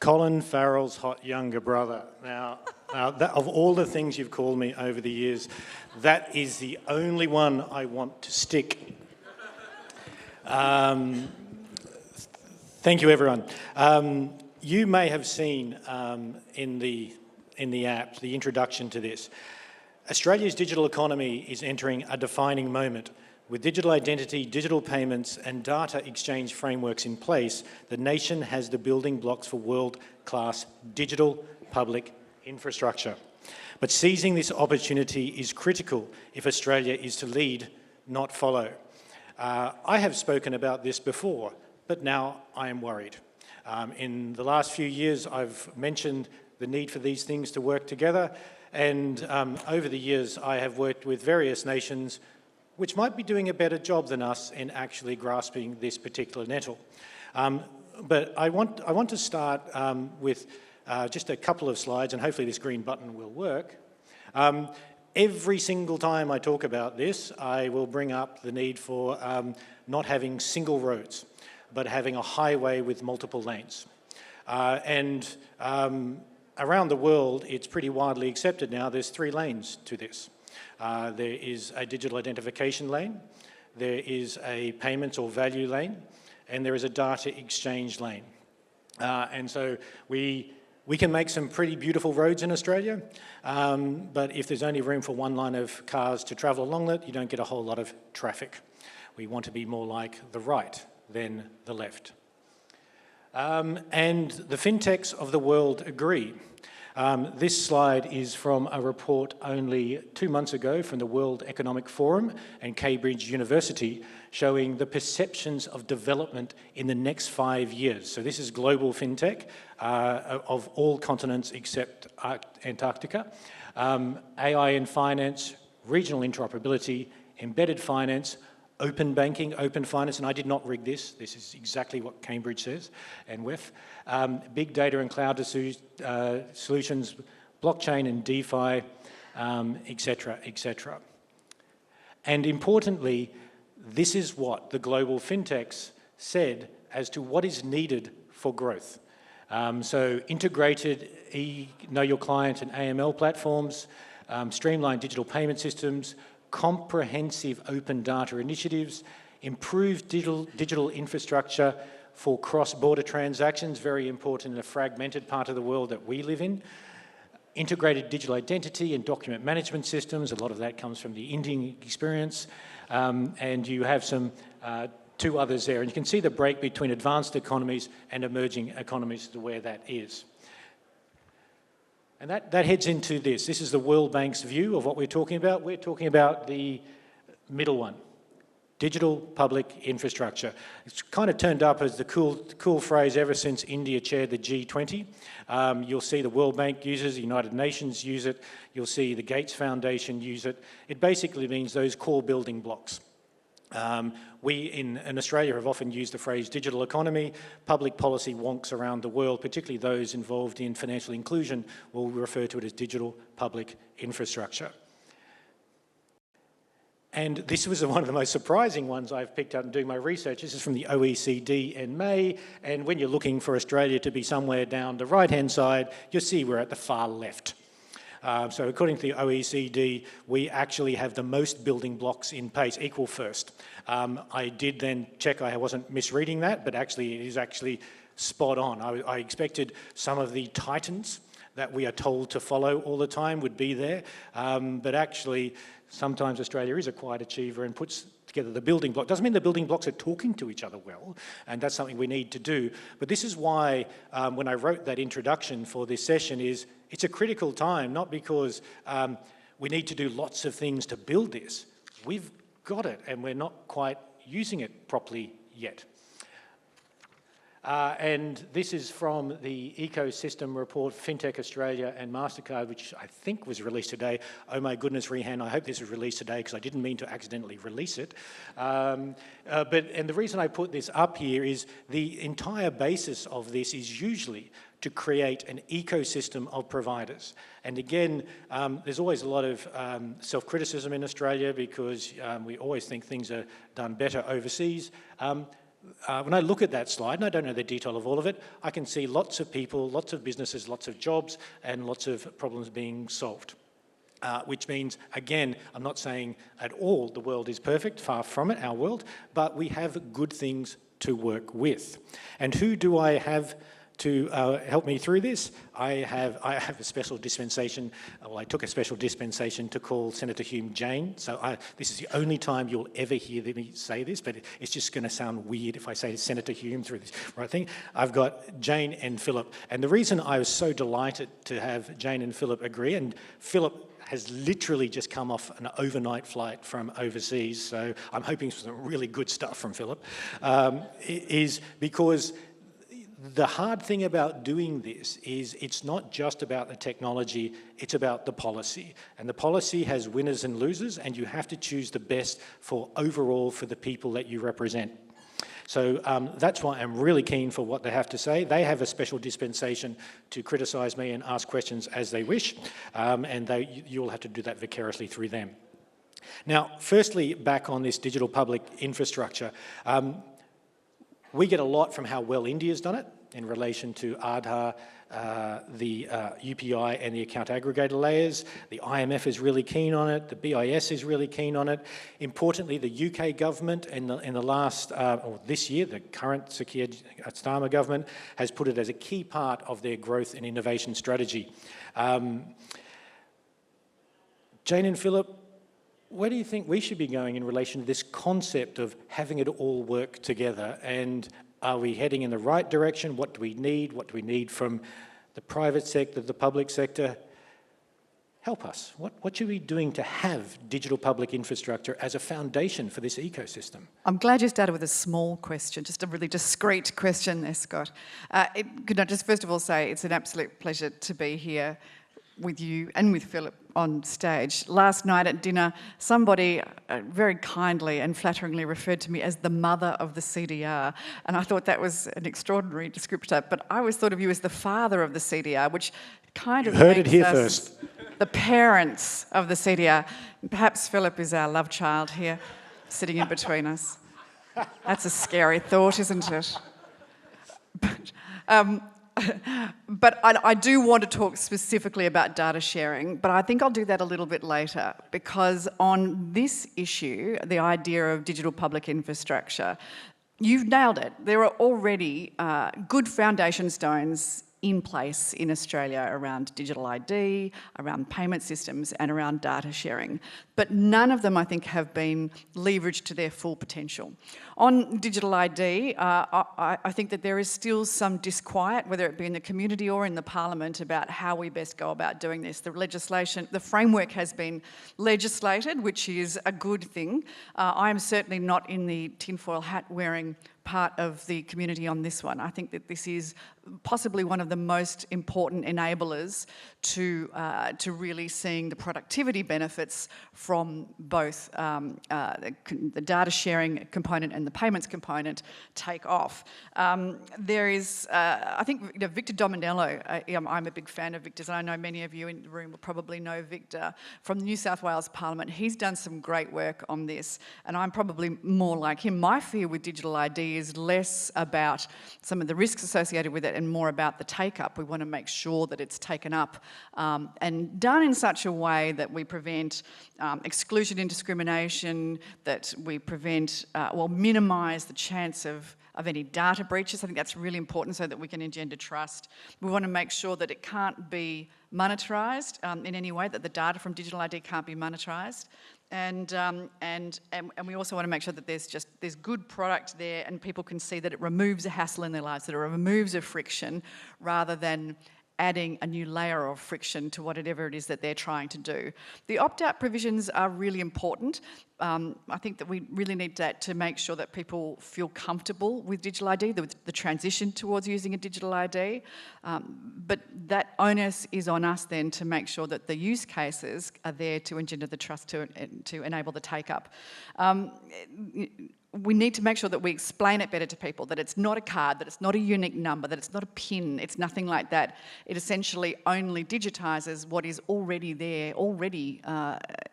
Colin Farrell's hot younger brother. Now of all the things you've called me over the years, that is the only one I want to stick. Thank you, everyone. You may have seen in the app the introduction to this. Australia's digital economy is entering a defining moment. With digital identity, digital payments and data exchange frameworks in place, the nation has the building blocks for world-class digital public infrastructure. But seizing this opportunity is critical if Australia is to lead, not follow. I have spoken about this before, but now I am worried. In the last few years, I've mentioned the need for these things to work together, and over the years, I have worked with various nations which might be doing a better job than us in actually grasping this particular nettle. But I want to start with just a couple of slides, and hopefully this green button will work. Every single time I talk about this, I will bring up the need for not having single roads, but having a highway with multiple lanes. Around the world, it's pretty widely accepted now, there's 3 lanes to this. There is a digital identification lane, there is a payments or value lane, and there is a data exchange lane. And so we can make some pretty beautiful roads in Australia, but if there's only room for one line of cars to travel along it, you don't get a whole lot of traffic. We want to be more like the right than the left. And the FinTechs of the world agree. This slide is from a report only 2 months ago from the World Economic Forum and Cambridge University showing the perceptions of development in the next 5 years. So this is global FinTech of all continents except Antarctica. AI in finance, regional interoperability, embedded finance, open banking, open finance, and I did not rig this. This is exactly what Cambridge says, and WEF. Big data and cloud solutions, blockchain and DeFi, etc., etc. And importantly, this is what the global FinTechs said as to what is needed for growth. So integrated Know Your Client and AML platforms, streamlined digital payment systems, comprehensive open data initiatives, improved digital infrastructure for cross-border transactions, very important in a fragmented part of the world that we live in, integrated digital identity and document management systems, a lot of that comes from the Indian experience, and you have some 2 others there. And you can see the break between advanced economies and emerging economies to where that is. And that heads into this. This is the World Bank's view of what we're talking about. We're talking about the middle one, digital public infrastructure. It's kind of turned up as the cool phrase ever since India chaired the G20. You'll see the World Bank uses, the United Nations use it. You'll see the Gates Foundation use it. It basically means those core building blocks. We in Australia have often used the phrase digital economy. Public policy wonks around the world, particularly those involved in financial inclusion, will refer to it as digital public infrastructure. And this was one of the most surprising ones I've picked up in doing my research. This is from the OECD in May, and when you're looking for Australia to be somewhere down the right-hand side, you'll see we're at the far left. So according to the OECD, we actually have the most building blocks in place, equal first. I did then check I wasn't misreading that, but actually it is actually spot on. I expected some of the titans that we are told to follow all the time would be there, but actually sometimes Australia is a quiet achiever and puts together the building block. Doesn't mean the building blocks are talking to each other well, and that's something we need to do. But this is why when I wrote that introduction for this session it's a critical time, not because we need to do lots of things to build this. We've got it, and we're not quite using it properly yet. And this is from the ecosystem report, FinTech Australia and MasterCard, which I think was released today. Oh my goodness, Rehan, I hope this was released today because I didn't mean to accidentally release it. And the reason I put this up here is the entire basis of this is usually to create an ecosystem of providers. And again, there's always a lot of self-criticism in Australia because we always think things are done better overseas. when I look at that slide, and I don't know the detail of all of it, I can see lots of people, lots of businesses, lots of jobs, and lots of problems being solved. Which means, again, I'm not saying at all the world is perfect, far from it, our world, but we have good things to work with. And who do I have to help me through this? I have a special dispensation. Well, I took a special dispensation to call Senator Hume Jane. So this is the only time you'll ever hear me say this, but it's just going to sound weird if I say Senator Hume through this right thing. I've got Jane and Philip. And the reason I was so delighted to have Jane and Philip agree, and Philip has literally just come off an overnight flight from overseas, so I'm hoping for some really good stuff from Philip, is because the hard thing about doing this is it's not just about the technology, it's about the policy. And the policy has winners and losers, and you have to choose the best for overall for the people that you represent. So that's why I'm really keen for what they have to say. They have a special dispensation to criticise me and ask questions as they wish, and you'll have to do that vicariously through them. Now, firstly, back on this digital public infrastructure, we get a lot from how well India's done it in relation to Aadhaar, the UPI and the account aggregator layers. The IMF is really keen on it. The BIS is really keen on it. Importantly, the UK government in the last, or this year, the current Keir Starmer government has put it as a key part of their growth and innovation strategy. Jane and Philip, where do you think we should be going in relation to this concept of having it all work together? And are we heading in the right direction? What do we need? What do we need from the private sector, the public sector? Help us. What should we be doing to have digital public infrastructure as a foundation for this ecosystem? I'm glad you started with a small question, just a really discreet question there, Scott. Could I just first of all say it's an absolute pleasure to be here with you and with Philip on stage. Last night at dinner, somebody very kindly and flatteringly referred to me as the mother of the CDR, and I thought that was an extraordinary descriptor, but I always thought of you as the father of the CDR, which kind of heard it here us first. The parents of the CDR. Perhaps Philip is our love child here, sitting in between us. That's a scary thought, isn't it? But I do want to talk specifically about data sharing, but I think I'll do that a little bit later, because on this issue, the idea of digital public infrastructure, you've nailed it. There are already good foundation stones in place in Australia around digital ID, around payment systems and around data sharing. But none of them, I think, have been leveraged to their full potential. On digital ID, I think that there is still some disquiet, whether it be in the community or in the parliament, about how we best go about doing this. The legislation, the framework has been legislated, which is a good thing. I am certainly not in the tinfoil hat wearing part of the community on this one. I think that this is possibly one of the most important enablers to really seeing the productivity benefits from both the data sharing component and the payments component take off. There is, I think, Victor Dominello, I'm a big fan of Victor's, and I know many of you in the room will probably know Victor from the New South Wales Parliament. He's done some great work on this, and I'm probably more like him. My fear with digital ID is less about some of the risks associated with it and more about the take-up. We want to make sure that it's taken up and done in such a way that we prevent exclusion and discrimination, that we prevent, minimise the chance of any data breaches. I think that's really important so that we can engender trust. We want to make sure that it can't be monetarised in any way, that the data from digital ID can't be monetarised. And we also want to make sure that there's good product there and people can see that it removes a hassle in their lives, that it removes a friction, rather than adding a new layer of friction to whatever it is that they're trying to do. The opt-out provisions are really important. I think that we really need that to make sure that people feel comfortable with digital ID, the transition towards using a digital ID. But that onus is on us then to make sure that the use cases are there to engender the trust to enable the take-up. We need to make sure that we explain it better to people, that it's not a card, that it's not a unique number, that it's not a PIN, it's nothing like that. It essentially only digitises what is already there, already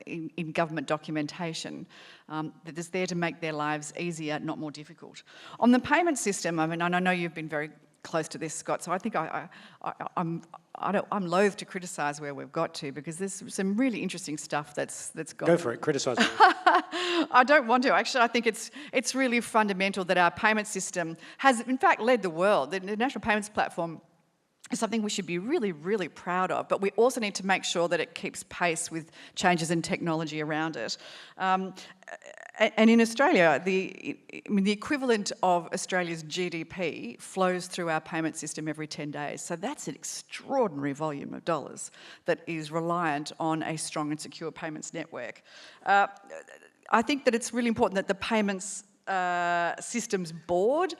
in government documentation that is there to make their lives easier, not more difficult. On the payment system, I mean, and I know you've been very close to this, Scott, so I think I'm loath to criticise where we've got to, because there's some really interesting stuff that's gone. Go for it, criticise it. I don't want to. Actually, I think it's really fundamental that our payment system has, in fact, led the world. The National Payments Platform is something we should be really, really proud of, but we also need to make sure that it keeps pace with changes in technology around it. And in Australia, the equivalent of Australia's GDP flows through our payment system every 10 days. So that's an extraordinary volume of dollars that is reliant on a strong and secure payments network. I think that it's really important that the payments Systems Board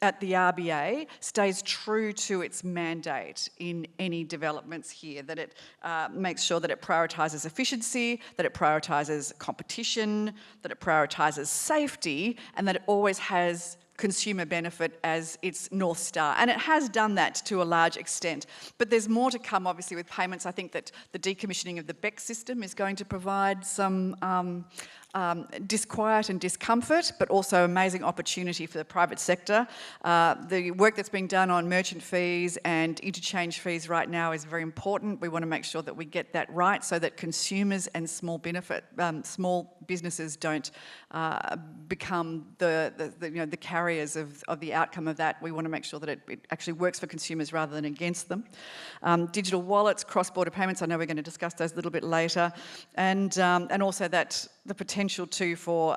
at the RBA stays true to its mandate in any developments here, that it makes sure that it prioritises efficiency, that it prioritises competition, that it prioritises safety, and that it always has consumer benefit as its North Star. And it has done that to a large extent. But there's more to come, obviously, with payments. I think that the decommissioning of the BEC system is going to provide some disquiet and discomfort, but also amazing opportunity for the private sector. The work that's being done on merchant fees and interchange fees right now is very important. We want to make sure that we get that right so that consumers and small businesses don't become the carriers of the outcome of that. We want to make sure that it actually works for consumers rather than against them. Digital wallets, cross-border payments, I know we're going to discuss those a little bit later, and also that the potential too for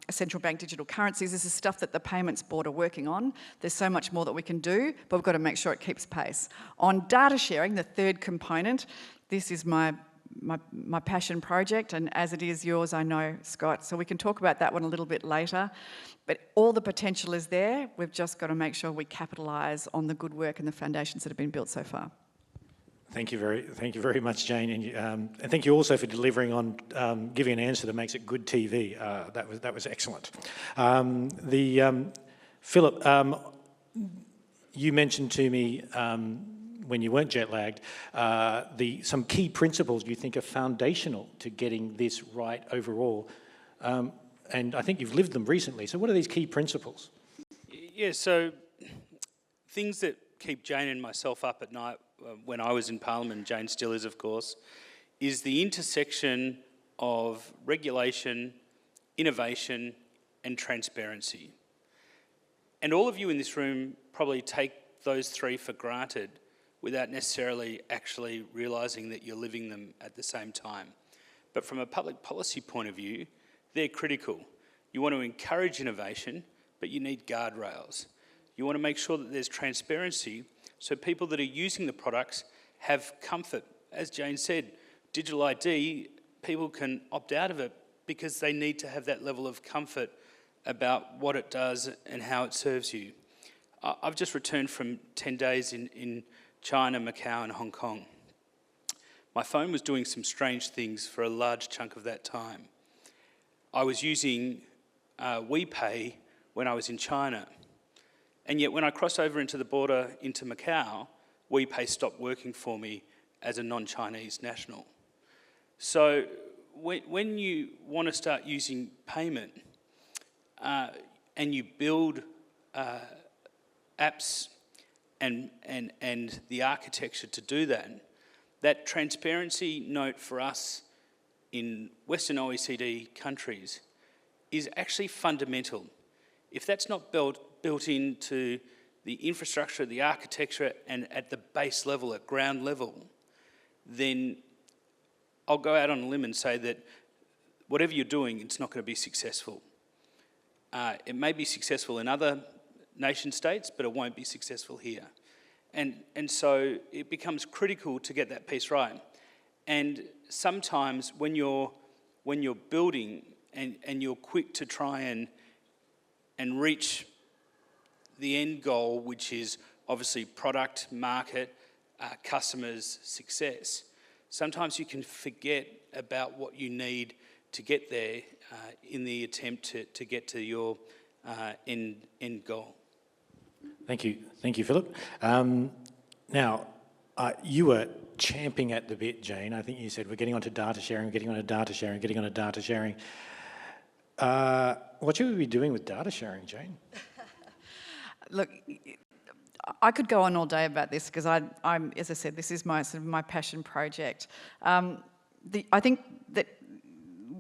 central bank digital currencies. This is stuff that the Payments Board are working on. There's so much more that we can do, but we've got to make sure it keeps pace. On data sharing, the third component, this is my passion project, and as it is yours, I know, Scott, so we can talk about that one a little bit later. But all the potential is there. We've just got to make sure we capitalise on the good work and the foundations that have been built so far. Thank you very much, Jane, and thank you also for delivering on giving an answer that makes it good TV. That was excellent. Philip, you mentioned to me when you weren't jet lagged some key principles you think are foundational to getting this right overall, and I think you've lived them recently. So, what are these key principles? Yeah, so things that keep Jane and myself up at night when I was in Parliament, Jane still is, of course, is the intersection of regulation, innovation, and transparency. And all of you in this room probably take those three for granted without necessarily actually realising that you're living them at the same time. But from a public policy point of view, they're critical. You want to encourage innovation, but you need guardrails. You want to make sure that there's transparency so people that are using the products have comfort. As Jane said, digital ID, people can opt out of it because they need to have that level of comfort about what it does and how it serves you. I've just returned from 10 days in China, Macau and Hong Kong. My phone was doing some strange things for a large chunk of that time. I was using WePay when I was in China. And yet when I crossed over into the border into Macau, WePay stopped working for me as a non-Chinese national. So when you want to start using payment and you build apps and the architecture to do that, that transparency note for us in Western OECD countries is actually fundamental. If that's not built into the infrastructure, the architecture, and at the base level, at ground level, then I'll go out on a limb and say that whatever you're doing, it's not going to be successful. It may be successful in other nation states, but it won't be successful here. And so it becomes critical to get that piece right. And sometimes when you're building and you're quick to try and reach the end goal, which is obviously product, market, customers' success, sometimes you can forget about what you need to get there in the attempt to get to your end goal. Thank you, Philip. Now, you were champing at the bit, Jane. I think you said we're getting onto data sharing, getting onto data sharing, getting onto data sharing. What should we be doing with data sharing, Jane? Look, I could go on all day about this because I'm, as I said, this is my sort of my passion project. I think that,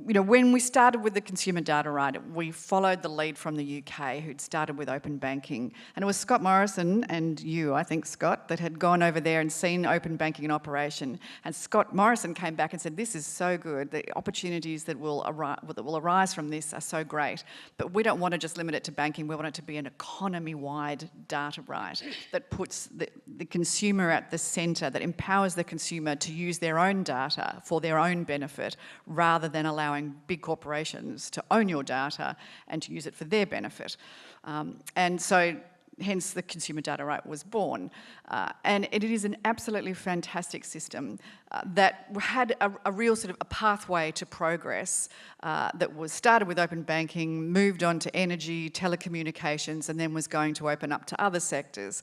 you know, when we started with the consumer data right, we followed the lead from the UK, who'd started with open banking. And it was Scott Morrison and you, I think, Scott, that had gone over there and seen open banking in operation. And Scott Morrison came back and said, this is so good. The opportunities that will arise from this are so great. But we don't want to just limit it to banking. We want it to be an economy-wide data right that puts the consumer at the centre, that empowers the consumer to use their own data for their own benefit, rather than allowing big corporations to own your data and to use it for their benefit. And so hence the consumer data right was born. And it is an absolutely fantastic system that had a real sort of a pathway to progress that was started with open banking, moved on to energy, telecommunications, and then was going to open up to other sectors.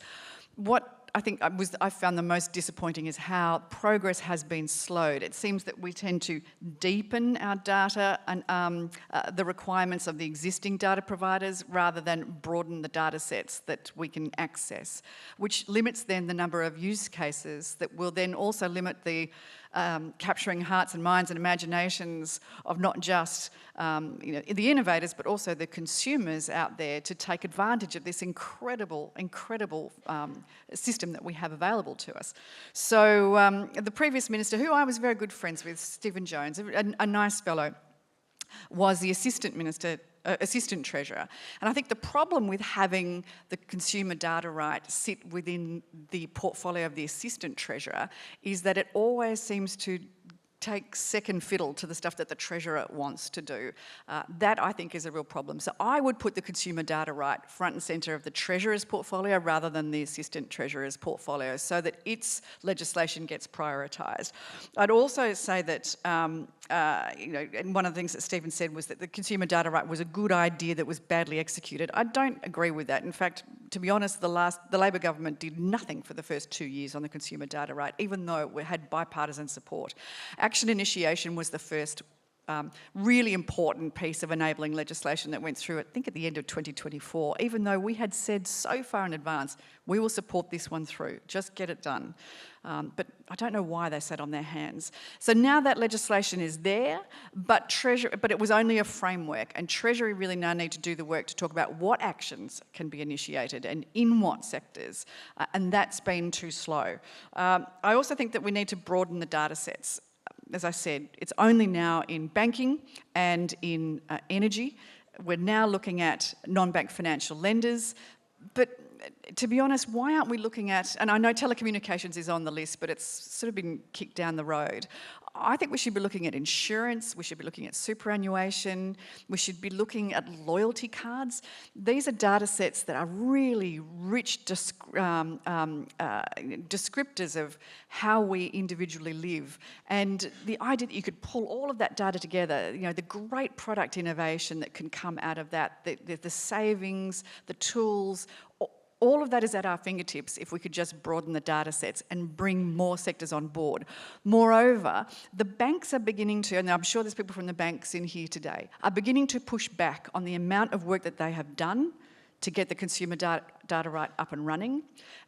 What I think I found the most disappointing is how progress has been slowed. It seems that we tend to deepen our data and the requirements of the existing data providers rather than broaden the data sets that we can access, which limits then the number of use cases that will then also limit the capturing hearts and minds and imaginations of not just you know, the innovators, but also the consumers out there to take advantage of this incredible system that we have available to us. So the previous minister, who I was very good friends with, Stephen Jones, a nice fellow, was the assistant minister, assistant treasurer. And I think the problem with having the consumer data right sit within the portfolio of the assistant treasurer is that it always seems to take second fiddle to the stuff that the treasurer wants to do. That, I think, is a real problem. So I would put the consumer data right front and centre of the treasurer's portfolio rather than the assistant treasurer's portfolio, so that its legislation gets prioritised. I'd also say that you know, and one of the things that Stephen said was that the consumer data right was a good idea that was badly executed. I don't agree with that. In fact, to be honest, the Labor government did nothing for the first 2 years on the consumer data right, even though it had bipartisan support. Action initiation was the first really important piece of enabling legislation that went through, I think, at the end of 2024, even though we had said so far in advance, we will support this one through, just get it done. But I don't know why they sat on their hands. So now that legislation is there, but it was only a framework, and Treasury really now need to do the work to talk about what actions can be initiated and in what sectors, and that's been too slow. I also think that we need to broaden the data sets. As I said, it's only now in banking and in energy. We're now looking at non-bank financial lenders, but to be honest, why aren't we looking at, and I know telecommunications is on the list, but it's sort of been kicked down the road. I think we should be looking at insurance, we should be looking at superannuation, we should be looking at loyalty cards. These are data sets that are really rich descriptors of how we individually live. And the idea that you could pull all of that data together, you know, the great product innovation that can come out of that, the savings, the tools, all of that is at our fingertips if we could just broaden the data sets and bring more sectors on board. Moreover, the banks are beginning to, and I'm sure there's people from the banks in here today, are beginning to push back on the amount of work that they have done to get the consumer data right up and running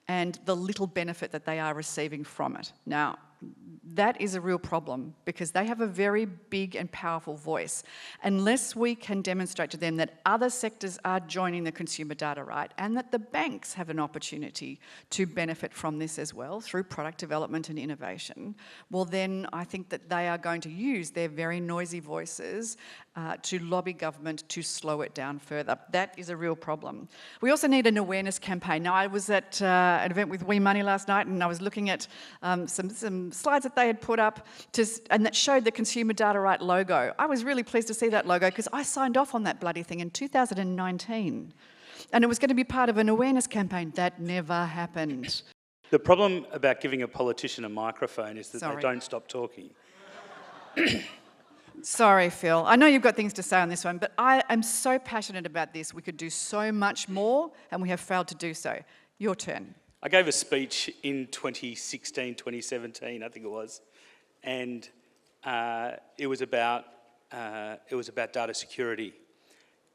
and the little benefit that they are receiving from it. Now, that is a real problem because they have a very big and powerful voice. Unless we can demonstrate to them that other sectors are joining the consumer data right and that the banks have an opportunity to benefit from this as well through product development and innovation, well then I think that they are going to use their very noisy voices to lobby government to slow it down further. That is a real problem. We also need an awareness campaign. Now, I was at an event with We Money last night and I was looking at some slides that they had put up and that showed the consumer data right logo. I was really pleased to see that logo because I signed off on that bloody thing in 2019 and it was going to be part of an awareness campaign. That never happened. The problem about giving a politician a microphone is that they don't stop talking. Sorry, Phil. I know you've got things to say on this one, but I am so passionate about this. We could do so much more and we have failed to do so. Your turn. I gave a speech in 2016, 2017, I think it was, and it was about data security.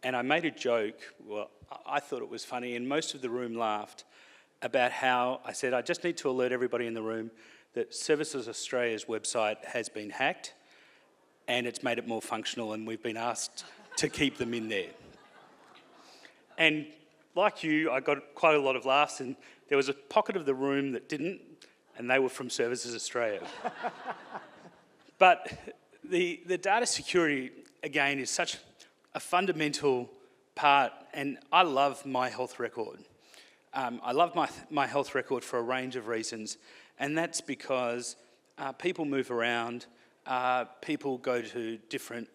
And I made a joke, well, I thought it was funny, and most of the room laughed, about how I said, I just need to alert everybody in the room that Services Australia's website has been hacked and it's made it more functional, and we've been asked to keep them in there. And like you, I got quite a lot of laughs, and there was a pocket of the room that didn't, and they were from Services Australia. But the data security, again, is such a fundamental part, and I love my health record. I love my health record for a range of reasons, and that's because people move around, people go to different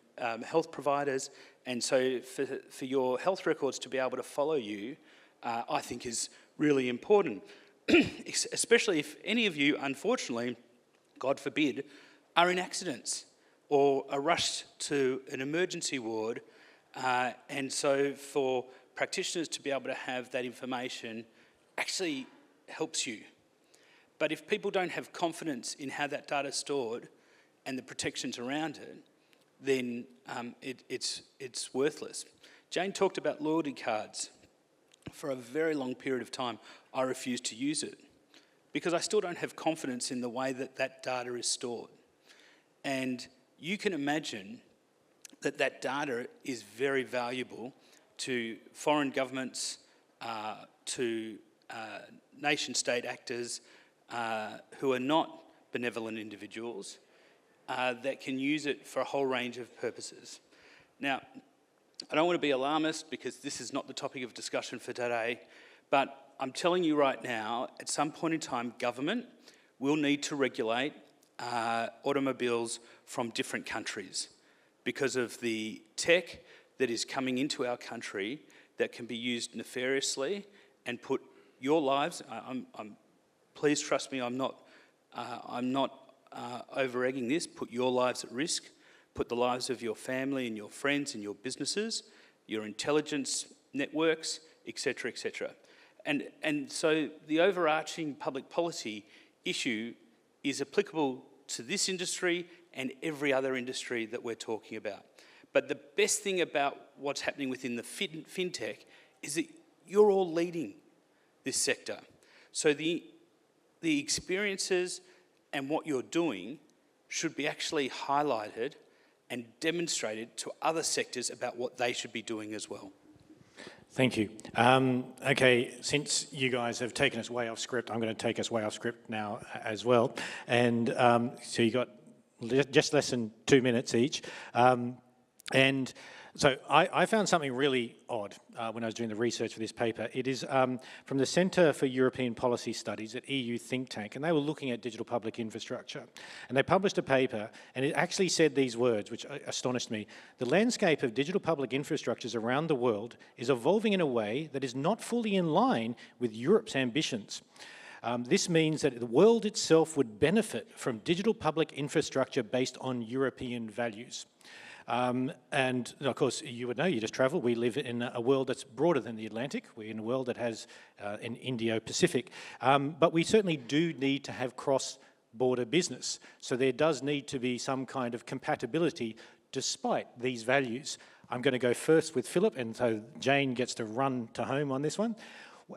health providers, and so for your health records to be able to follow you, I think is really important, especially if any of you, unfortunately, God forbid, are in accidents or are rushed to an emergency ward, and so for practitioners to be able to have that information actually helps you. But if people don't have confidence in how that data is stored and the protections around it, then it's worthless. Jane talked about loyalty cards. For a very long period of time, I refused to use it because I still don't have confidence in the way that that data is stored. And you can imagine that that data is very valuable to foreign governments, to nation-state actors who are not benevolent individuals that can use it for a whole range of purposes. Now, I don't want to be alarmist because this is not the topic of discussion for today, but I'm telling you right now, at some point in time, government will need to regulate automobiles from different countries because of the tech that is coming into our country that can be used nefariously and put your lives. Please trust me. I'm not over-egging this. Put your lives at risk. Put the lives of your family and your friends and your businesses, your intelligence networks, etc., etc. And so the overarching public policy issue is applicable to this industry and every other industry that we're talking about. But the best thing about what's happening within the FinTech is that you're all leading this sector. So the experiences and what you're doing should be actually highlighted and demonstrated to other sectors about what they should be doing as well. Thank you. Okay, since you guys have taken us way off script, I'm going to take us way off script now as well. And so you got just less than 2 minutes each. And so I found something really odd when I was doing the research for this paper. It is from the Centre for European Policy Studies at EU think tank, and they were looking at digital public infrastructure. And they published a paper, and it actually said these words, which astonished me. The landscape of digital public infrastructures around the world is evolving in a way that is not fully in line with Europe's ambitions. This means that the world itself would benefit from digital public infrastructure based on European values. And of course, you would know, you just travel. We live in a world that's broader than the Atlantic. We're in a world that has an Indo-Pacific. But we certainly do need to have cross-border business. So there does need to be some kind of compatibility despite these values. I'm going to go first with Philip, and so Jane gets to run to home on this one.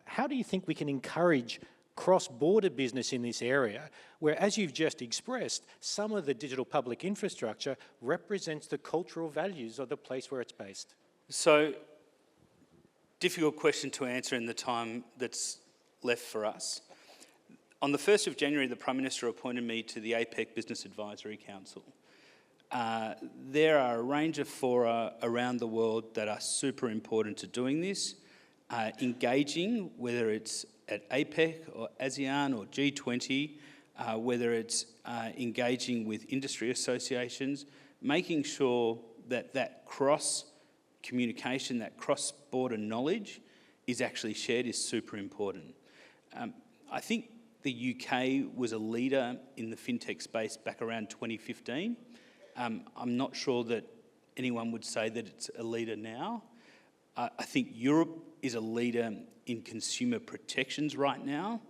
How do you think we can encourage cross-border business in this area, where, as you've just expressed, some of the digital public infrastructure represents the cultural values of the place where it's based? So, difficult question to answer in the time that's left for us. On the 1st of January, the Prime Minister appointed me to the APEC Business Advisory Council. There are a range of fora around the world that are super important to doing this, engaging, whether it's at APEC or ASEAN or G20, whether it's engaging with industry associations, making sure that that cross-communication, that cross-border knowledge is actually shared is super important. I think the UK was a leader in the FinTech space back around 2015. I'm not sure that anyone would say that it's a leader now. I think Europe is a leader in consumer protections right now.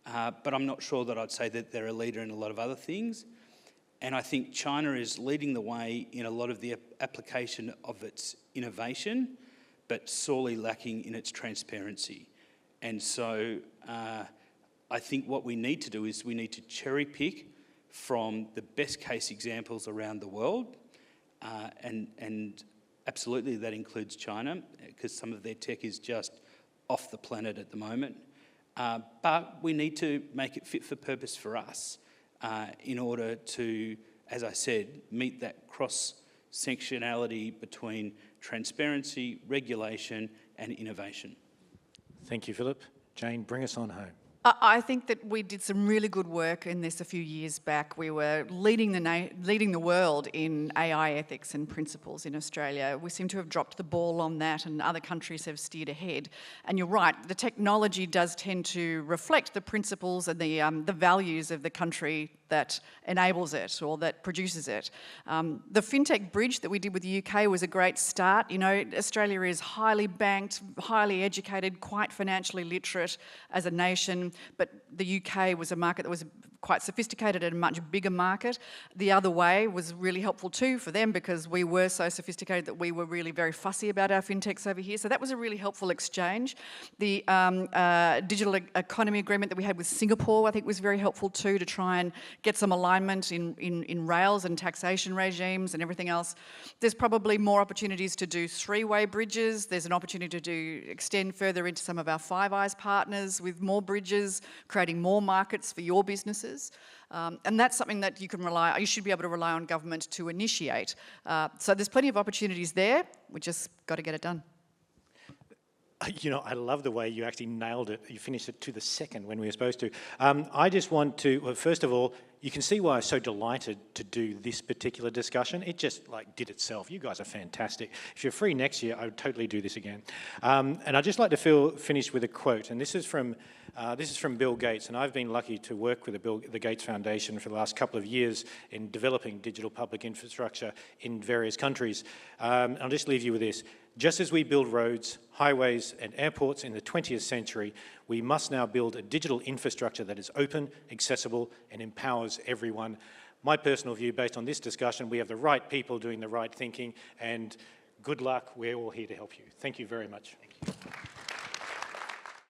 but I'm not sure that I'd say that they're a leader in a lot of other things. And I think China is leading the way in a lot of the application of its innovation, but sorely lacking in its transparency. And so I think what we need to do is we need to cherry pick from the best case examples around the world, and absolutely that includes China, because some of their tech is just off the planet at the moment. But we need to make it fit for purpose for us in order to, as I said, meet that cross-sectionality between transparency, regulation and innovation. Thank you, Philip. Jane, bring us on home. I think that we did some really good work in this a few years back. We were leading the world in AI ethics and principles in Australia. We seem to have dropped the ball on that, and other countries have steered ahead. And you're right, the technology does tend to reflect the principles and the values of the country that enables it or that produces it. The FinTech bridge that we did with the UK was a great start. You know, Australia is highly banked, highly educated, quite financially literate as a nation, but the UK was a market that was quite sophisticated and a much bigger market. The other way was really helpful too for them, because we were so sophisticated that we were really very fussy about our fintechs over here. So that was a really helpful exchange. The digital economy agreement that we had with Singapore, I think, was very helpful too, to try and get some alignment in rails and taxation regimes and everything else. There's probably more opportunities to do three-way bridges. There's an opportunity to extend further into some of our Five Eyes partners with more bridges, creating more markets for your businesses. And that's something that you should be able to rely on government to initiate. So there's plenty of opportunities there. We just got to get it done. You know, I love the way you actually nailed it. You finished it to the second when we were supposed to. I just want to, well, first of all, you can see why I was so delighted to do this particular discussion. It just did itself. You guys are fantastic. If you're free next year, I would totally do this again. And I'd just like to finish with a quote, and this is from Bill Gates, and I've been lucky to work with the Gates Foundation for the last couple of years in developing digital public infrastructure in various countries. I'll just leave you with this. Just as we build roads, highways and airports in the 20th century, we must now build a digital infrastructure that is open, accessible and empowers everyone. My personal view, based on this discussion, we have the right people doing the right thinking, and good luck. We're all here to help you. Thank you very much. Thank you.